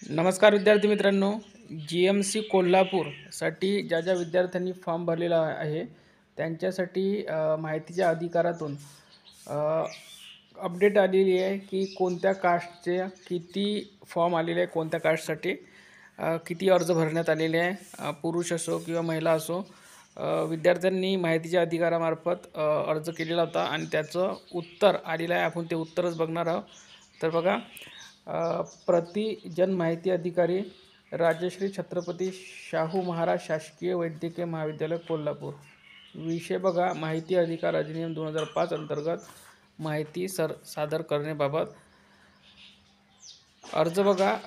नमस्कार विद्यार्थी मित्रांनो, GMC कोल्हापूरसाठी ज्या विद्यार्थ्यांनी फॉर्म भरलेला आहे त्यांच्यासाठी माहितीच्या अधिकारातून अपडेट आलेली आहे की कोणत्या कास्टचे किती फॉर्म आलेले आहे, कोणत्या कास्टसाठी किती अर्ज भरण्यात आलेले आहे, पुरुष असो किंवा महिला असो, विद्यार्थ्यांनी माहितीच्या अधिकारामार्फत अर्ज केलेला होता आणि त्याचं उत्तर आलेलं आहे. आपण ते उत्तरच बघणार आहोत. तर बघा, प्रति जन माहिती अधिकारी राजश्री छत्रपती शाहू महाराज शासकीय वैद्यकीय महाविद्यालय कोल्हापूर. विषय बघा, माहिती अधिकार अधिनियम 2005 अंतर्गत माहिती सादर करण्याबाबत अर्ज बघा.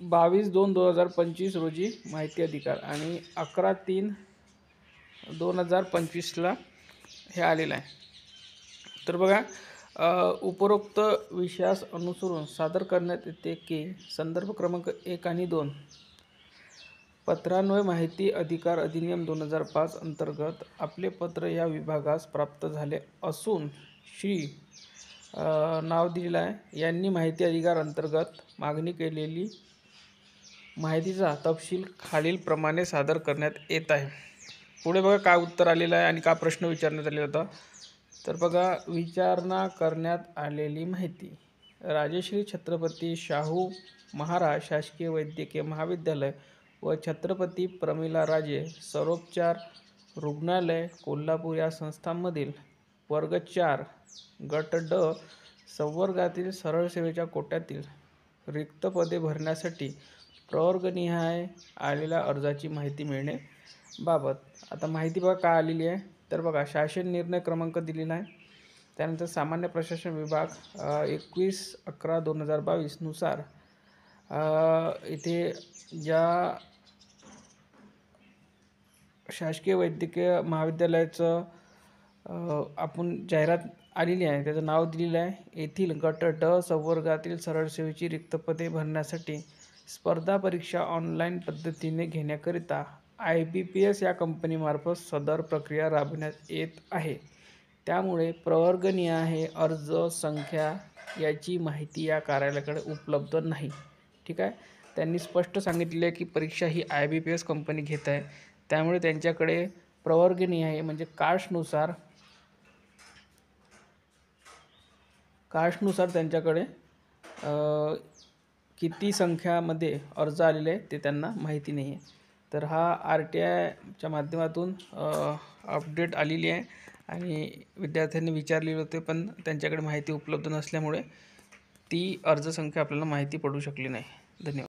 22/2/2025 रोजी माहिती अधिकार आणि 11/3/2025ला हे आलेलं आहे. तर बघा, उपरोक्त विषयास अनुसरून सादर करण्यात येते की संदर्भ क्रमांक 1 आणि 2 पत्रान्वये माहिती अधिकार अधिनियम 2005 अंतर्गत आपले पत्र या विभागास प्राप्त झाले असून श्री नाव दिलेलं आहे यांनी माहिती अधिकार अंतर्गत मागणी केलेली माहितीचा तपशील खालीलप्रमाणे सादर करण्यात येत आहे. पुढे बघा काय उत्तर आलेलं आहे आणि का प्रश्न विचारण्यात आलेला होता. तर बघा, विचारणा करण्यात आलेली माहिती: राजश्री छत्रपती शाहू महाराज शासकीय वैद्यकीय महाविद्यालय व छत्रपती प्रमिला राजे सर्वोपचार रुग्णालय कोल्हापूर या संस्थांमधील वर्ग 4 गट ड संवर्गातील सरळ सेवेच्या कोट्यातील रिक्त पदे भरण्यासाठी प्रवर्गनिहाय आलेल्या अर्जाची माहिती मिळणे बाबत. आता माहिती बघा काय आलेली आहे. तर बघा, शासन निर्णय क्रमांक दिलेला आहे. त्यानंतर सामान्य प्रशासन विभाग 21/11/2022 नुसार इथे ज्या शासकीय वैद्यकीय महाविद्यालयाचं आपण जाहिरात आलेली आहे त्याचं नाव दिलेलं आहे. येथील गट ड संवर्गातील सरळ सेवेची रिक्त पदे भरण्यासाठी स्पर्धा परीक्षा ऑनलाईन पद्धतीने घेण्याकरिता IBPS या कंपनीमार्फत सदर प्रक्रिया राबविण्यात येत आहे. त्यामुळे प्रवर्गनिहाय अर्ज संख्या याची माहिती या कार्यालयाकडे उपलब्ध नाही. ठीक आहे. त्यांनी स्पष्ट सांगितले की परीक्षा ही IBPS कंपनी घेत आहे, त्यामुळे त्यांच्याकडे प्रवर्गनिहाय म्हणजे कास्टनुसार त्यांच्याकडे किती संख्यामध्ये अर्ज आलेले आहे ते त्यांना माहिती नाही आहे. तर हा RTIच्या माध्यमातून अपडेट आलेली आहे आणि विद्यार्थ्यांनी विचारलेले होते पण त्यांच्याकडे माहिती उपलब्ध नसल्यामुळे ती अर्जसंख्या आपल्याला माहिती पडू शकली नाही. धन्यवाद.